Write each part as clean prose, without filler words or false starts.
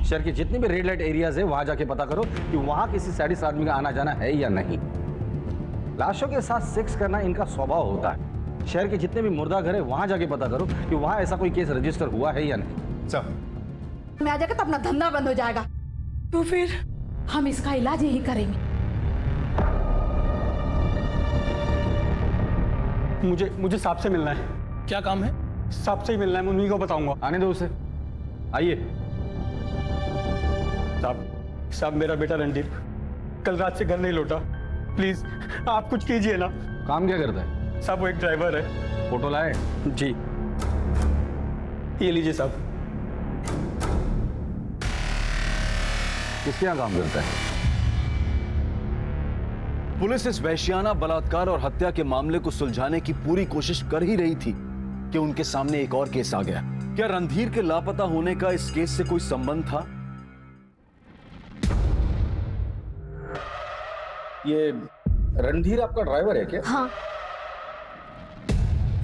शहर के जितने भी रेड लाइट एरियाज है वहां जाके पता करो कि वहां किसी सैडिस्ट आदमी का आना जाना है या नहीं। लाशों के साथ सेक्स करना इनका स्वभाव होता है। शहर के जितने भी मुर्दा घर है वहां जाके पता करो कि वहां ऐसा कोई केस रजिस्टर हुआ है या नहीं। सर मैं आ जाएगा तो अपना धंधा बंद हो जाएगा, तो फिर हम इसका इलाज यही करेंगे। मुझे साहब से मिलना है। क्या काम है? साहब से ही मिलना है, मैं उन्हीं को बताऊंगा। आने दो उसे, आइए। साहब मेरा बेटा रणदीप कल रात से घर नहीं लौटा। प्लीज आप कुछ कीजिए ना। काम क्या करता है? साहब वो एक ड्राइवर है। फोटो लाए? जी ये लीजिए साहब। किसके यहाँ काम करता है? पुलिस इस वैश्याना बलात्कार और हत्या के मामले को सुलझाने की पूरी कोशिश कर ही रही थी कि उनके सामने एक और केस आ गया। क्या रणधीर के लापता होने का इस केस से कोई संबंध था? ये रणधीर आपका ड्राइवर है क्या? हाँ,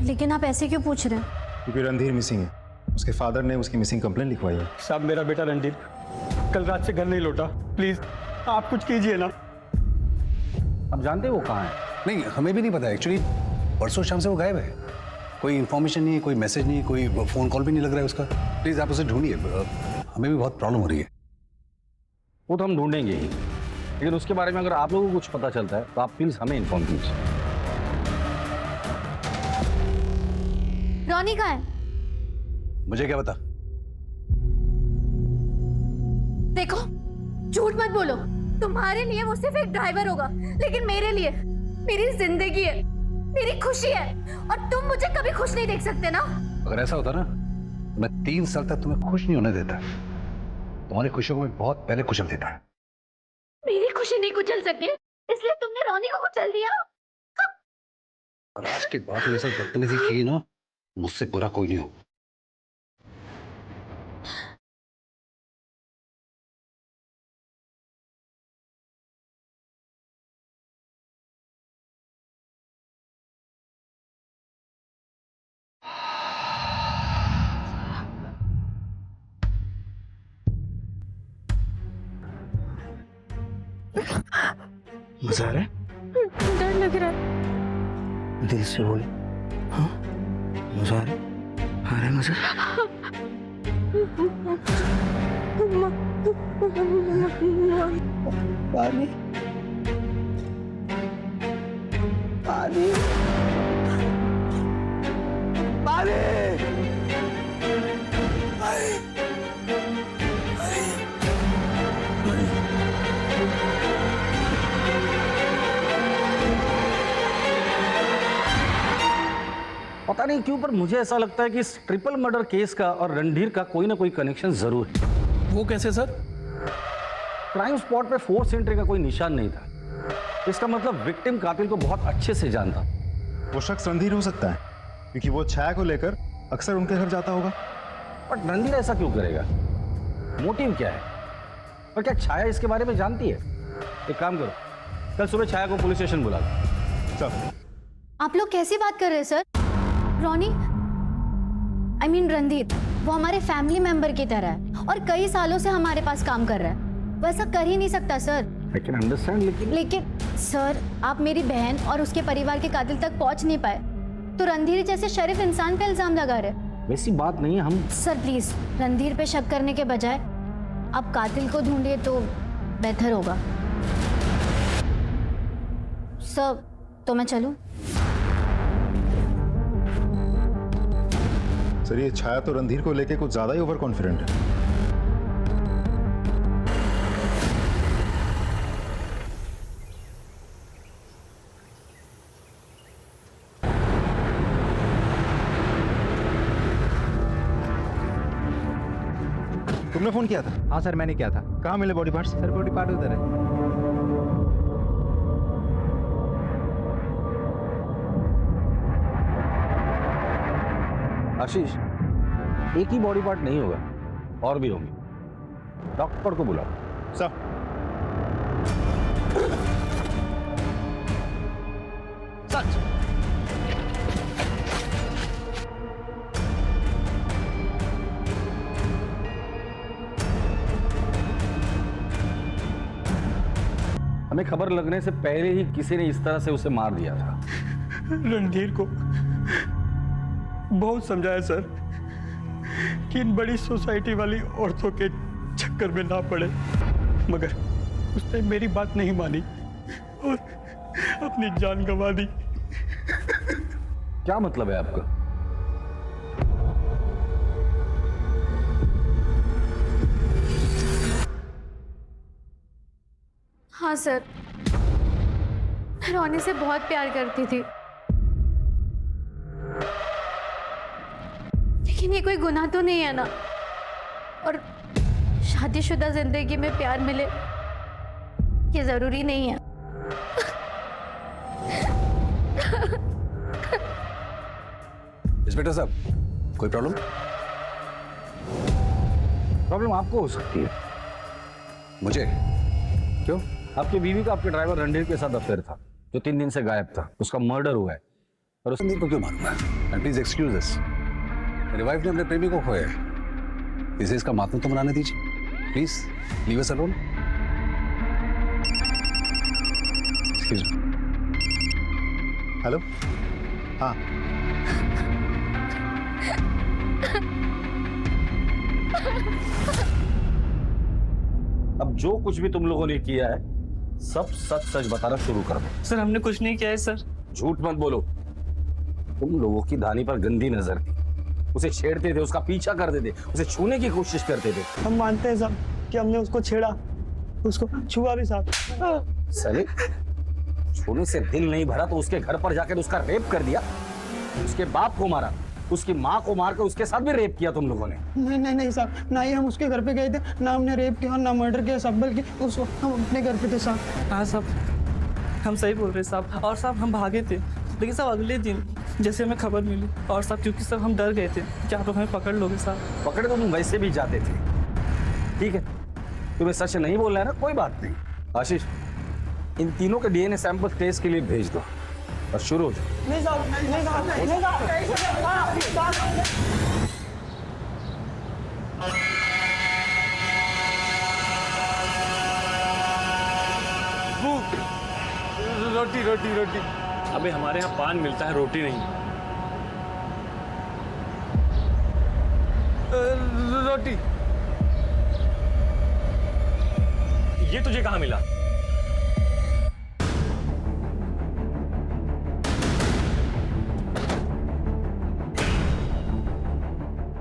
लेकिन आप ऐसे क्यों पूछ रहे हैं? क्योंकि रणधीर मिसिंग है, उसके फादर ने उसकी मिसिंग कंप्लेंट लिखवाई है। साहब मेरा बेटा रणदीप कल रात से घर नहीं लौटा। प्लीज आप कुछ कीजिए ना। आप जानते हैं वो कहाँ है? नहीं, हमें भी नहीं पता एक्चुअली। परसों शाम से वो गायब है। कोई इन्फॉर्मेशन नहीं है, कोई मैसेज नहीं है, कोई फोन कॉल भी नहीं लग रहा है उसका। प्लीज आप उसे ढूंढिए, हमें भी बहुत प्रॉब्लम हो रही है। वो तो हम ढूंढेंगे ही, लेकिन उसके बारे में अगर आप लोगों को कुछ पता चलता है तो आप प्लीज हमें इन्फॉर्म कीजिए। रॉनी कहाँ है? मुझे क्या पता। देखो, झूठ मत बोलो। तुम्हारे लिए वो सिर्फ एक ड्राइवर होगा, लेकिन मेरे लिए मेरी जिंदगी है, मेरी खुशी है, और तुम मुझे कभी खुश नहीं देख सकते ना। अगर ऐसा होता ना तो मैं 3 साल तक तुम्हें खुश नहीं होने देता। तुम्हारी खुशियों को मैं बहुत पहले कुचल देता। मेरी खुशी नहीं कुचल सके, इसलिए तुमने रॉनी को कुचल दिया। और आज के बाद ये सब बदतमीजी की ना, मुझसे बुरा कोई नहीं हो। मजा आ रहा है? डर लग रहा है। दिल से बोले। हाँ, मजा आ रहा है मजा। पानी पानी पानी। पता नहीं क्यों पर मुझे ऐसा लगता है कि इस ट्रिपल मर्डर केस का और रणधीर का कोई ना कोई कनेक्शन जरूर है। वो कैसे सर? क्राइम स्पॉट पे फोर्स एंट्री का कोई निशान नहीं था। इसका मतलब विक्टिम कातिल को बहुत अच्छे से जानता। वो शख्स रणधीर हो सकता है क्योंकि वो छाया को लेकर अक्सर उनके घर जाता होगा। बट रणधीर ऐसा क्यों करेगा? मोटिव क्या है? और क्या छाया इसके बारे में जानती है? एक काम करो, कल सुबह छाया को पुलिस स्टेशन बुला लो। चल। आप लोग कैसी बात कर रहे हैं sir? Ronnie, I mean Randhir, वो हमारे फैमिली मेंबर की तरह है और कई सालों से हमारे पास काम कर रहा है। वो ऐसा कर ही नहीं सकता सर। I can understand, लेकिन सर, आप मेरी बहन और उसके परिवार के कातिल तक पहुंच नहीं पाए तो रणधीर जैसे शरीफ इंसान पे इल्जाम लगा रहे। वैसी बात नहीं है। हम सर प्लीज रणधीर पे शक करने के बजाय आप कातिल को ढूंढिए तो बेहतर होगा। सर, तो मैं चलूं? सर ये छाया तो रणधीर को लेके कुछ ज्यादा ही ओवर कॉन्फिडेंट है। तुमने फोन किया था? हाँ सर, मैंने किया था। कहाँ मिले body parts? Sir body part उधर है। आशीष, एक ही बॉडी पार्ट नहीं होगा, और भी होंगे। डॉक्टर को बुलाओ। सर। सच। हमें खबर लगने से पहले ही किसी ने इस तरह से उसे मार दिया था। रणधीर को बहुत समझाया सर कि इन बड़ी सोसाइटी वाली औरतों के चक्कर में ना पड़े, मगर उसने मेरी बात नहीं मानी और अपनी जान गंवा दी। क्या मतलब है आपका? हाँ सर, मैं रोनी से बहुत प्यार करती थी, लेकिन ये कोई गुनाह तो नहीं है ना। और शादीशुदा जिंदगी में प्यार मिले ये जरूरी नहीं है। इंस्पेक्टर साहब, कोई प्रॉब्लम? प्रॉब्लम आपको हो सकती है। मुझे? क्यों? आपकी बीवी का आपके ड्राइवर रणधीर के साथ अफेयर था, जो 3 दिन से गायब था। उसका मर्डर हुआ है और रणधीर को क्यों मारूंगा? एंड प्लीज एक्सक्यूज दिस, मेरी वाइफ ने अपने प्रेमी को खोया है, इसे इसका मातम तो मनाने दीजिए। Please leave us alone. Excuse me. Hello. हाँ, अब जो कुछ भी तुम लोगों ने किया है सब सच सच बताना शुरू कर दो। सर हमने कुछ नहीं किया है सर। झूठ मत बोलो। तुम लोगों की धानी पर गंदी नजर थी, उसे छेड़ते थे, उसका पीछा करते थे, उसे छूने की कोशिश करते थे। हम मानते हैं साहब कि हमने उसको छेड़ा, उसको छुआ भी साहब। सली, छूने से दिल नहीं भरा तो उसके घर पर जाकर उसका रेप कर दिया, उसके बाप को मारा, उसकी माँ को मार कर उसके साथ भी रेप किया तुम लोगों ने। नहीं साहब, ना ही हम उसके घर पे गए थे, ना हमने रेप किया, ना मर्डर किया साहब, बल्कि उस वक्त हम अपने घर पे थे साहब। हाँ साहब, हम सही बोल रहे साहब। और साहब हम भागे थे, लेकिन साहब अगले दिन जैसे हमें खबर मिली, और साहब क्योंकि साहब हम डर गए थे कि आप लोग हमें पकड़ लोगे साहब। पकड़े तो तुम वैसे भी जाते थे। ठीक है, तुम्हें सच नहीं बोलना है ना, कोई बात नहीं। आशीष, इन तीनों के डीएनए सैंपल टेस्ट के लिए भेज दो और शुरू हो जाओ। नहीं साहब, नहीं साहब, नहीं साहब। रोटी रोटी रोटी। अबे हमारे यहाँ पान मिलता है, रोटी नहीं। रोटी। ये तुझे कहाँ मिला?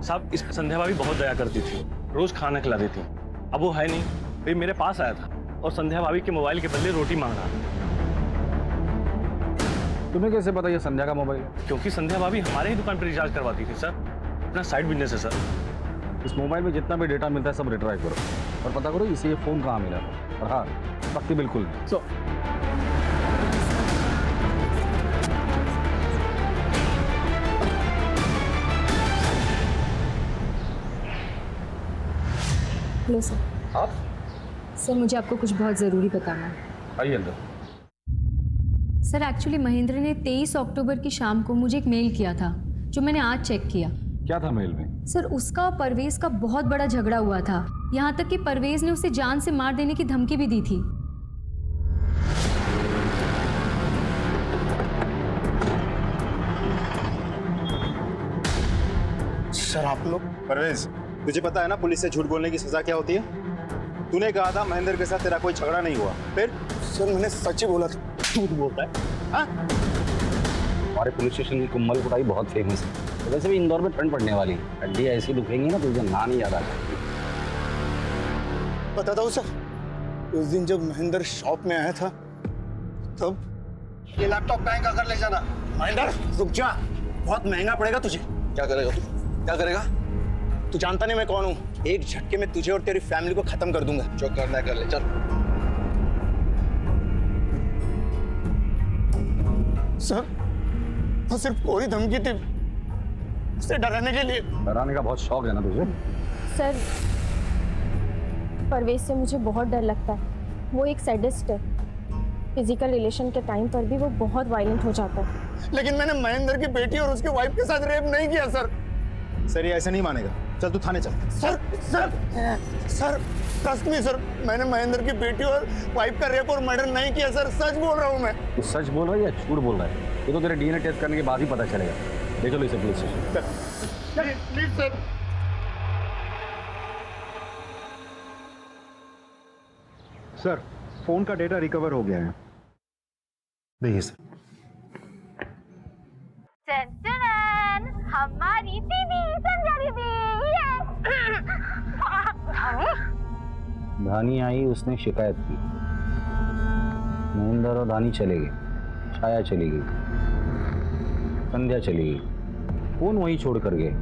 साहब इस संध्या भाभी बहुत दया करती थी, रोज खाना खिला देती। अब वो है नहीं, फिर मेरे पास आया था और संध्या भाभी के मोबाइल के बदले रोटी मांग रहा था। तुम्हें कैसे पता ये संध्या का मोबाइल है? क्योंकि संध्या भाभी हमारे ही दुकान पर रिचार्ज करवाती थी सर, अपना साइड बिजनेस है सर। इस मोबाइल में जितना भी डेटा मिलता है सब रिट्राइव करो और पता करो इसे ये फोन कहाँ मिला था। और हाँ, पक्की बिल्कुल नहीं। Hello sir. आप? सर मुझे आपको कुछ बहुत ज़रूरी बताना है। आइए अंदर। सर एक्चुअली महेंद्र ने 23 अक्टूबर की शाम को मुझे एक मेल किया था, जो मैंने आज चेक किया। क्या था मेल में? सर उसका और परवेज का बहुत बड़ा झगड़ा हुआ था, यहाँ तक कि परवेज ने उसे जान से मार देने की धमकी भी दी थी। सर आप लोग? परवेज, तुझे पता है ना पुलिस से झूठ बोलने की सजा क्या होती है? तूने कहा था महेंद्र के साथ तेरा कोई झगड़ा नहीं हुआ, फिर? सर मैंने सच ही बोला था। झूठ बोलता है? हाँ? हमारे पुलिस स्टेशन की कुम्मल कुटाई बहुत फेमस है। तो वैसे भी इंदौर में ठंड पड़ने वाली है, हड्डी ऐसी दुखेंगी ना तुझे नाम ही याद आ जाएगी। बताता हूँ सर, उस दिन जब महेंद्र शॉप में आया था, तब ये लैपटॉप बैंक अगर ले जाना। महेंद्र रुक जा, बहुत महंगा पड़ेगा तुझे। क्या करेगा तू? क्या करेगा? तू जानता नहीं मैं कौन हूँ। एक झटके में तुझे और तेरी फैमिली को खत्म कर दूंगा। जो करना है कर ले, चल। सर वो सिर्फ कोई धमकी थी, उसे डराने के लिए। डराने का बहुत शौक है ना तुझे? सर परवेज से मुझे बहुत डर लगता है, वो एक सैडिस्ट है। फिजिकल रिलेशन के टाइम पर भी वो बहुत वायलेंट हो जाता है। लेकिन मैंने महेंद्र की बेटी और उसके वाइफ के साथ रेप नहीं किया सर। सर ये ऐसे नहीं मानेगा। चल तू थाने चल। Sir sir sir trust me sir, मैंने महेंद्र की बेटी और वाइफ का रेप और मर्डर नहीं किया सर, सच बोल रहा हूँ मैं। तू सच बोल रहा है या झूठ बोल रहा है? ये तो तेरे डीएनए टेस्ट करने के बाद ही पता चलेगा। ले चलो इसे police station. Please sir. Sir phone का डेटा रिकवर हो गया है। देखिए सर। हमारी दीदी संध्या दीदी। धानी आई, उसने शिकायत की, महेंद्र और धानी चले गए, छाया चली गई, संध्या चली गई, फोन वहीं छोड़ कर गए,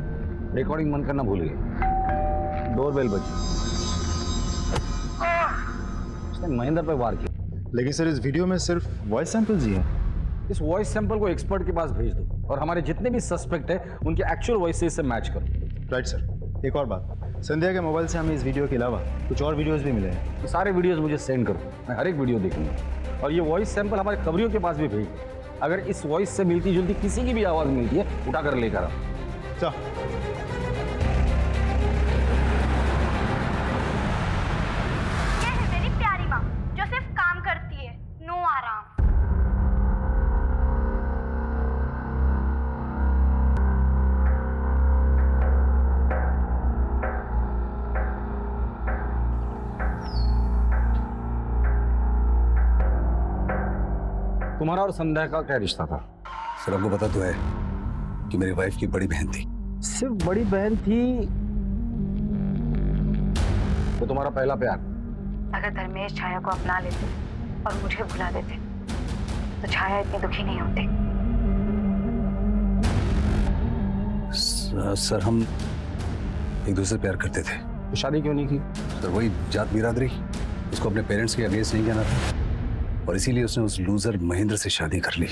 रिकॉर्डिंग बंद करना भूल गए, डोरबेल बजी, उसने महेंद्र पर वार किया। लेकिन सर इस वीडियो में सिर्फ वॉइस सैंपल्स ही हैं। इस वॉइस सैंपल को एक्सपर्ट के पास भेज दो और हमारे जितने भी सस्पेक्ट है उनके एक्चुअल वॉइस से इसे मैच करो। Right sir. एक और बात, संध्या के मोबाइल से हमें इस वीडियो के अलावा कुछ और वीडियोस भी मिले हैं। ये सारे वीडियोस मुझे सेंड करो, मैं हर एक वीडियो देखूंगा और ये वॉइस सैंपल हमारे खबरियों के पास भी भेज दो। अगर इस वॉइस से मिलती जुलती किसी की भी आवाज़ मिलती है, उठाकर लेकर आओ। चल। ये है मेरी प्यारी माँ जो सिर्फ काम करती है, नो आराम। तुम्हारा और संध्या का क्या रिश्ता था? सर आपको पता तो है कि मेरी वाइफ की बड़ी बहन थी। सिर्फ बड़ी बहन थी? तो तुम्हारा पहला प्यार? अगर धर्मेश छाया को अपना लेते और मुझे भुला देते तो छाया इतनी दुखी नहीं होती। सर हम एक दूसरे से प्यार करते थे। तो शादी क्यों नहीं की? सर वही जात बिरादरी, उसको अपने पेरेंट्स के अगेंस्ट नहीं कहना था और इसीलिए उसने उस लूजर महेंद्र से शादी कर ली।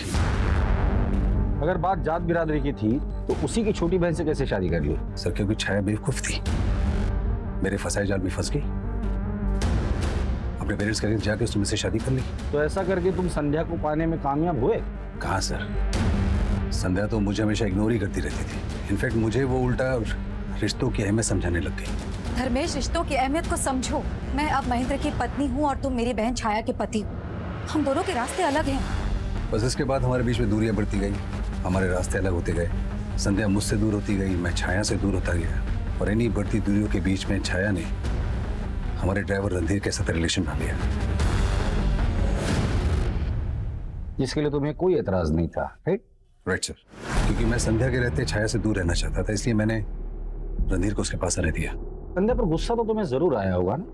अगर बात जात बिरादरी की थी तो उसी की छोटी बहन से कैसे शादी कर ली? सर क्योंकि छाया बेवकूफ थी, मेरे फंसाए जाल में फंस गई, अपने पेरेंट्स के अगेंस्ट जाके उसने मुझसे शादी कर ली। तो ऐसा करके तुम संध्या को पाने में कामयाब हुए? कहाँ सर, संध्या तो मुझे हमेशा इग्नोर ही करती रहती थी। इनफैक्ट मुझे वो उल्टा रिश्तों की अहमियत समझाने लग गई। धर्मेश, रिश्तों की अहमियत को समझो। मैं अब महेंद्र की पत्नी हूँ और तुम मेरी बहन छाया के पति हो। हम दोनों के रास्ते अलग हैं। बस इसके बाद हमारे बीच में दूरियां बढ़ती गई, हमारे रास्ते अलग होते गए। संध्या मुझसे दूर होती गई, मैं छाया से दूर होता गया और इन्हीं बढ़ती दूरियों के बीच में छाया ने हमारे ड्राइवर रणधीर के साथ रिलेशन बना लिया, जिसके लिए तुम्हें कोई एतराज नहीं था। Right sir. क्योंकि मैं संध्या के रहते छाया से दूर रहना चाहता था, इसलिए मैंने रणधीर को उसके पास आने दिया। संध्या पर गुस्सा तो तुम्हें जरूर आया होगा ना,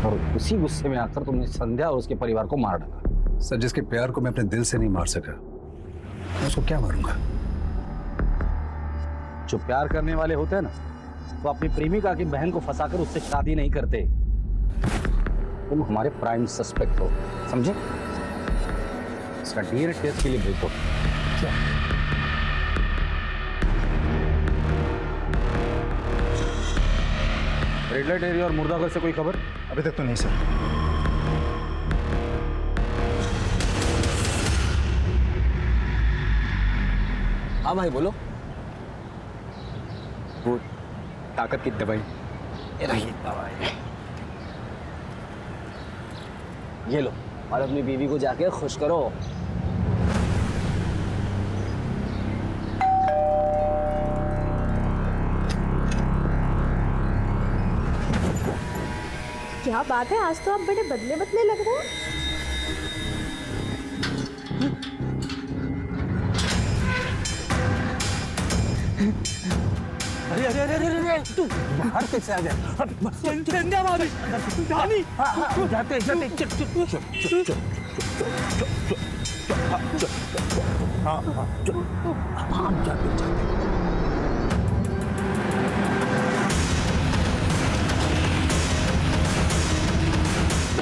और उसी गुस्से में आकर तुमने संध्या और उसके परिवार को मार डाला। सर जिसके प्यार को मैं अपने दिल से नहीं मार सका, मैं उसको क्या मारूंगा? जो प्यार करने वाले होते हैं ना, वो अपनी प्रेमिका की बहन को फंसाकर उससे शादी नहीं करते। तुम हमारे प्राइम सस्पेक्ट हो, समझे? इसका डीएनए टेस्ट के लिए भेज दो। रेड लाइट एरिया और मुर्दाघर से कोई खबर? अभी तक तो नहीं सर। हाँ भाई बोलो। वो ताकत की दवाई, ये रही दवाई, ये लो और अपनी बीवी को जाके खुश करो। क्या बात है, आज तो आप बड़े बदले बदले लग रहे हैं। अरे अरे अरे अरे अरे तू बाहर कैसे आ गया? संध्या भाभी, धानी, जाते जाते चुप चुप चुप चुप चुप हाँ हाँ हाँ जाते जाते।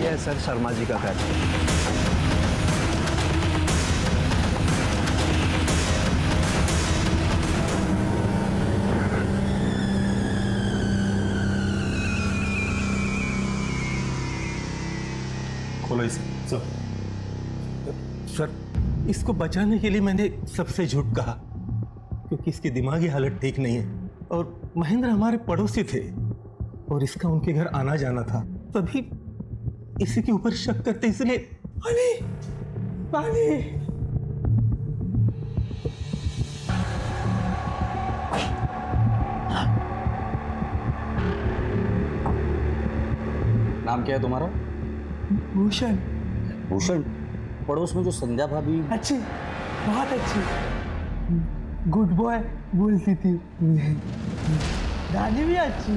ये सर शर्मा जी का घर। खोलो इसे। सर इसको बचाने के लिए मैंने सबसे झूठ कहा, क्योंकि इसकी दिमागी हालत ठीक नहीं है और महेंद्र हमारे पड़ोसी थे और इसका उनके घर आना जाना था, तभी इसी के ऊपर शक करते इसने पानी पानी। नाम क्या है तुम्हारा? भूषण। भूषण? पड़ोस में जो संध्या भाभी? अच्छी, बहुत अच्छी, गुड बॉय बोलती थी। दादी भी अच्छी।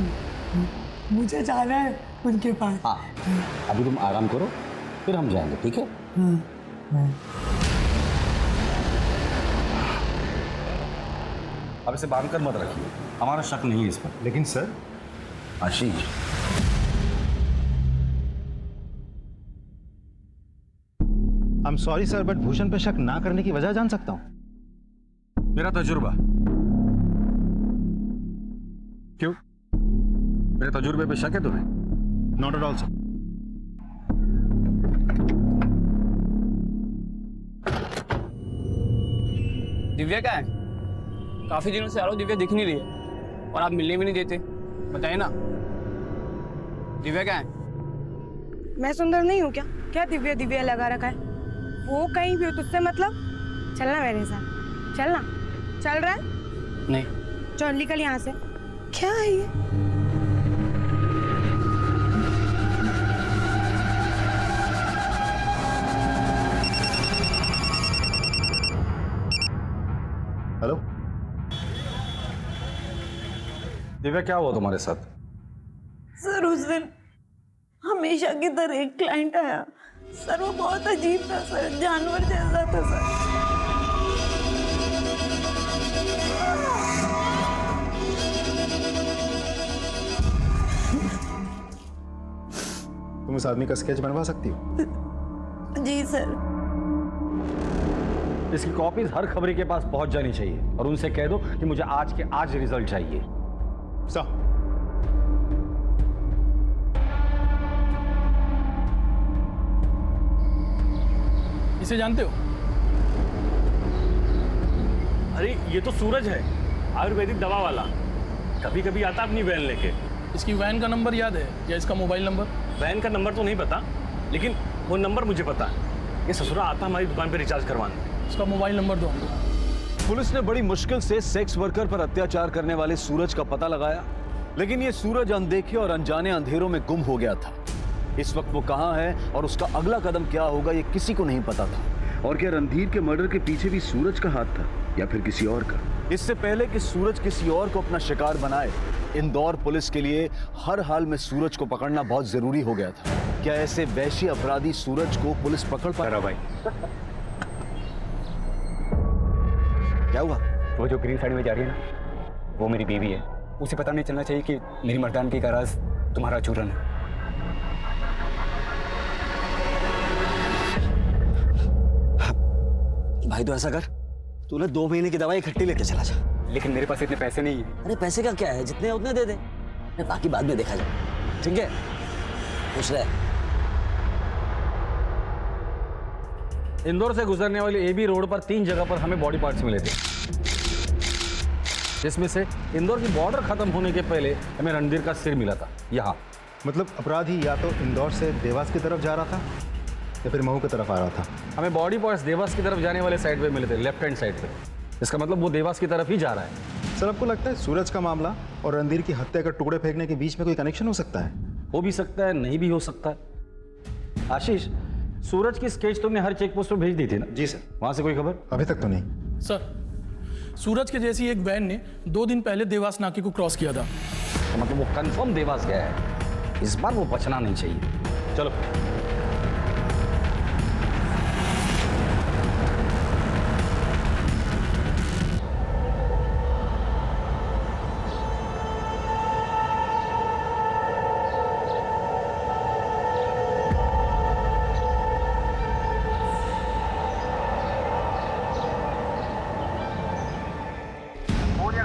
मुझे जाना है उनके पास। हाँ, अभी तुम आराम करो, फिर हम जाएंगे, ठीक है? अब इसे बांध कर मत रखिए, हमारा शक नहीं है इस पर। लेकिन sir. Ashish, I am sorry sir, but Bhushan पे शक ना करने की वजह जान सकता हूं? मेरा तजुर्बा। क्यों? मेरे तजुर्बे पे शक है तुम्हें? Not at all sir. Divya क्या है? काफी दिनों से आ रहा हूं, दिव्या दिख नहीं रही है और आप मिलने भी नहीं देते। बताइए ना, दिव्या क्या है? मैं सुंदर नहीं हूँ क्या? क्या दिव्या दिव्या लगा रखा है? वो कहीं भी हो, तुझसे मतलब? चलना मेरे साथ, चलना। चल रहा है? नहीं। चल निकल यहाँ से। क्या है ये? हेलो दिव्या, क्या हुआ तुम्हारे साथ? सर उस दिन हमेशा की तरह एक क्लाइंट आया सर, वो बहुत अजीब था सर, जानवर जैसा था सर। तुम उस आदमी का स्केच बनवा सकती हो? जी सर। इसकी कॉपीज हर खबरी के पास पहुंच जानी चाहिए और उनसे कह दो कि मुझे आज के आज रिजल्ट चाहिए। इसे जानते हो? अरे ये तो सूरज है, आयुर्वेदिक दवा वाला। कभी कभी आता अपनी वैन लेके। इसकी वैन का नंबर याद है या इसका मोबाइल नंबर? वैन का नंबर तो नहीं पता, लेकिन वो नंबर मुझे पता है। ये ससुरा आता हमारी दुकान पे रिचार्ज करवाने। इसका मोबाइल नंबर दो हमको। पुलिस ने बड़ी मुश्किल से सेक्स वर्कर पर अत्याचार करने वाले सूरज का पता लगाया, लेकिन ये सूरज अनदेखे और अनजाने अंधेरों में गुम हो गया था। इस वक्त वो कहां है और उसका अगला कदम क्या होगा, ये किसी को नहीं पता था। और क्या रणधीर के मर्डर के पीछे भी सूरज का हाथ था या फिर किसी और का? इससे पहले कि सूरज किसी और को अपना शिकार बनाए, इंदौर पुलिस के लिए हर हाल में सूरज को पकड़ना बहुत जरूरी हो गया था। क्या ऐसे वैश्य अपराधी सूरज को पुलिस पकड़ पा रहा? भाई क्या हुआ? वो जो ग्रीन साइड में जा रही है ना, वो मेरी बीवी है। उसे पता नहीं चलना चाहिए कि मेरी मर्दानगी का राज तुम्हारा चूरन है। भाई तो ऐसा कर, तूने 2 महीने की दवाई इकट्ठी लेके चला जा। लेकिन मेरे पास इतने पैसे नहीं है। अरे पैसे का क्या है, जितने उतने दे दे, बाकी बाद में देखा जाए, ठीक है? खुश रहे। इंदौर से गुजरने वाली एबी रोड पर 3 जगह पर हमें बॉडी पार्ट्स मिले थे, जिसमें से इंदौर की बॉर्डर खत्म होने के पहले हमें रणधीर का सिर मिला था यहाँ। मतलब अपराधी या तो इंदौर से देवास की तरफ जा रहा था या फिर महू की तरफ आ रहा था। हमें बॉडी पार्ट्स देवास की तरफ जाने वाले साइड पे मिले थे, लेफ्ट हैंड साइड पे। इसका मतलब वो देवास की तरफ ही जा रहा है। सर, आपको लगता है सूरज का मामला और रणधीर की हत्या कर टुकड़े फेंकने के बीच में कोई कनेक्शन हो सकता है? हो भी सकता है, नहीं भी हो सकता है। आशीष, सूरज की स्केच तुमने हर चेक पोस्ट पर भेज दी थी ना? जी सर। वहां से कोई खबर? अभी तक तो नहीं सर। सूरज के जैसी एक वैन ने 2 दिन पहले देवास नाके को क्रॉस किया था। तो मतलब वो कंफर्म देवास गया है। इस बार वो बचना नहीं चाहिए। चलो।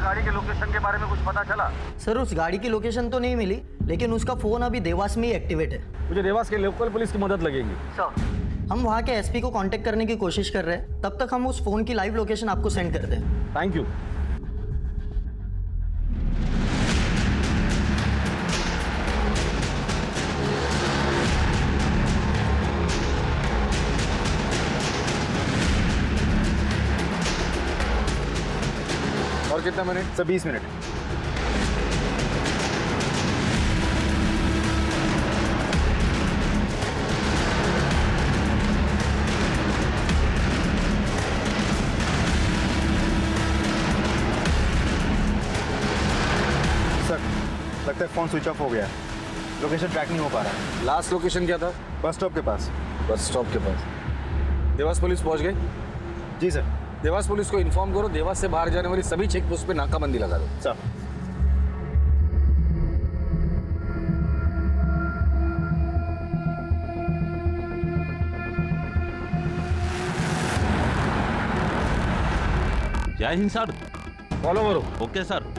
गाड़ी के लोकेशन के बारे में कुछ पता चला? सर उस गाड़ी की लोकेशन तो नहीं मिली, लेकिन उसका फोन अभी देवास में ही एक्टिवेट है। मुझे देवास के लोकल पुलिस की मदद लगेगी। सर, हम वहाँ के एसपी को कांटेक्ट करने की कोशिश कर रहे हैं, तब तक हम उस फोन की लाइव लोकेशन आपको सेंड करते हैं। Thank you. और कितना मिनट? Sir 20 minute. सर लगता है फोन स्विच ऑफ हो गया है, लोकेशन ट्रैक नहीं हो पा रहा है। लास्ट लोकेशन क्या था? बस स्टॉप के पास। बस स्टॉप के पास। देवास पुलिस पहुंच गई? जी सर। देवास पुलिस को इन्फॉर्म करो, देवास से बाहर जाने वाली सभी चेक पोस्ट पे नाकाबंदी लगा दो। सर। जय हिंद सर। फॉलो करो। Okay sir.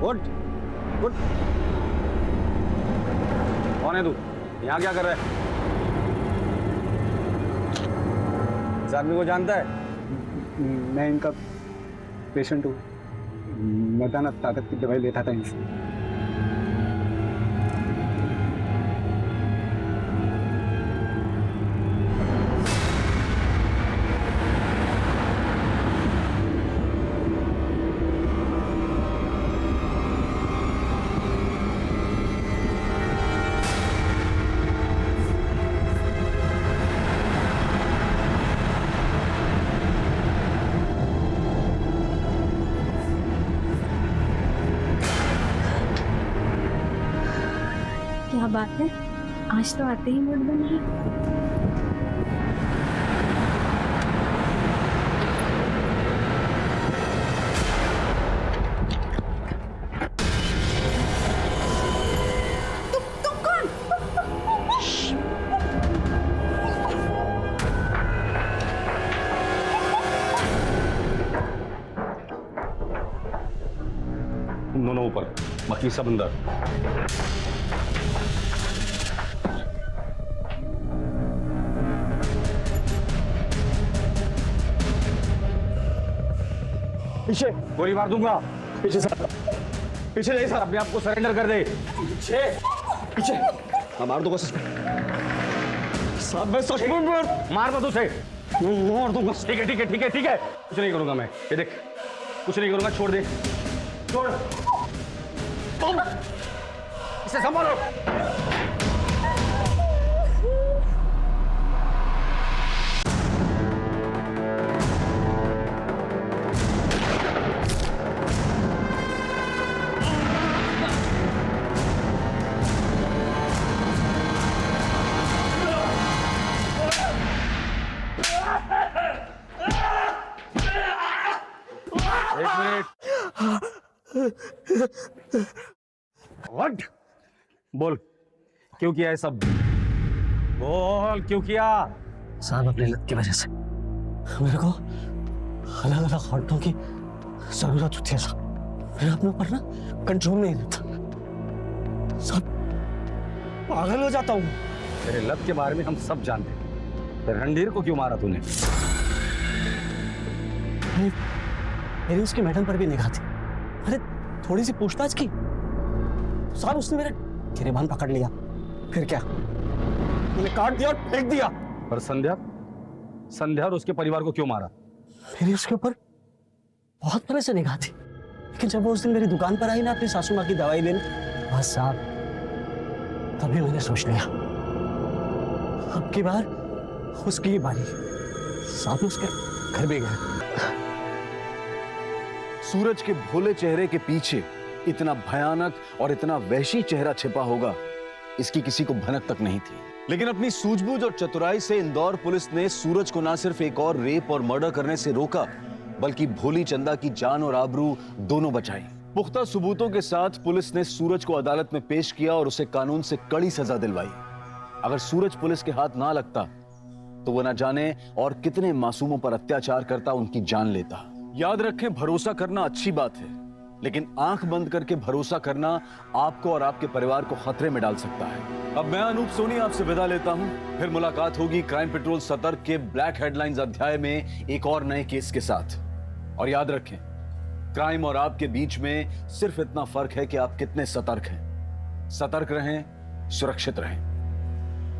Good good. कौन है तू? यहाँ क्या कर रहा है? इस आदमी को जानता है? मैं इनका पेशेंट हूँ, मर्दाना ताकत की दवाई लेता था इनसे। क्या बात है, आज तो आते ही मूड बन गया। तुम कौन? तुम दोनों ऊपर, बाकी सब अंदर। पीछे गोली मार दूंगा। पीछे सर, पीछे नहीं सर, अपने आप को सरेंडर कर दे। पीछे पीछे। हाँ मार दूंगा सब। मैं सच मार दो उसे। मार दूंगा। ठीक है ठीक है ठीक है ठीक है, कुछ नहीं करूंगा मैं। ये देख, कुछ नहीं करूंगा, छोड़ दे, छोड़। तुम इसे संभालो। व्हाट? बोल, क्यों किया है सब? बोल, क्यों किया? साहब अपने लत की वजह से मेरे को अलग अलग औरतों की जरूरत होती है साहब। मैं अपने ऊपर ना कंट्रोल नहीं रहता साहब, पागल हो जाता हूँ। तेरे लत के बारे में हम सब जानते हैं। फिर रणधीर को क्यों मारा तूने? मेरी उसकी मैडम पर भी निगाह थी। अरे थोड़ी सी पूछताछ की, साहब उसने मेरे गिरेबान पकड़ लिया। फिर क्या, मैंने काट दिया और फेंक दिया। पर संध्या, संध्या और उसके परिवार को क्यों मारा? मेरी उसके ऊपर बहुत पहले से निगाह थी, लेकिन जब वो उस दिन मेरी दुकान पर आई ना अपनी सासू माँ की दवाई लेने, बस साहब तभी मैंने सोच लिया अब की बार उसकी ही बारी। साहब उसके घर भी गए। सूरज के भोले चेहरे के पीछे इतना भयानक और इतना वहशी चेहरा छिपा होगा, इसकी किसी को भनक तक नहीं थी। लेकिन अपनी सूझबूझ और चतुराई से इंदौर पुलिस ने सूरज को न सिर्फ एक और रेप और मर्डर करने से रोका, बल्कि भोली चंदा की जान और आबरू दोनों बचाई। पुख्ता सबूतों के साथ पुलिस ने सूरज को अदालत में पेश किया और उसे कानून से कड़ी सजा दिलवाई। अगर सूरज पुलिस के हाथ ना लगता तो वो न जाने और कितने मासूमों पर अत्याचार करता, उनकी जान लेता। याद रखें, भरोसा करना अच्छी बात है, लेकिन आंख बंद करके भरोसा करना आपको और आपके परिवार को खतरे में डाल सकता है। अब मैं अनूप सोनी आपसे विदा लेता हूं। फिर मुलाकात होगी क्राइम पेट्रोल सतर्क के ब्लैक हेडलाइंस अध्याय में एक और नए केस के साथ। और याद रखें, क्राइम और आपके बीच में सिर्फ इतना फर्क है कि आप कितने सतर्क हैं। सतर्क रहें, सुरक्षित रहें।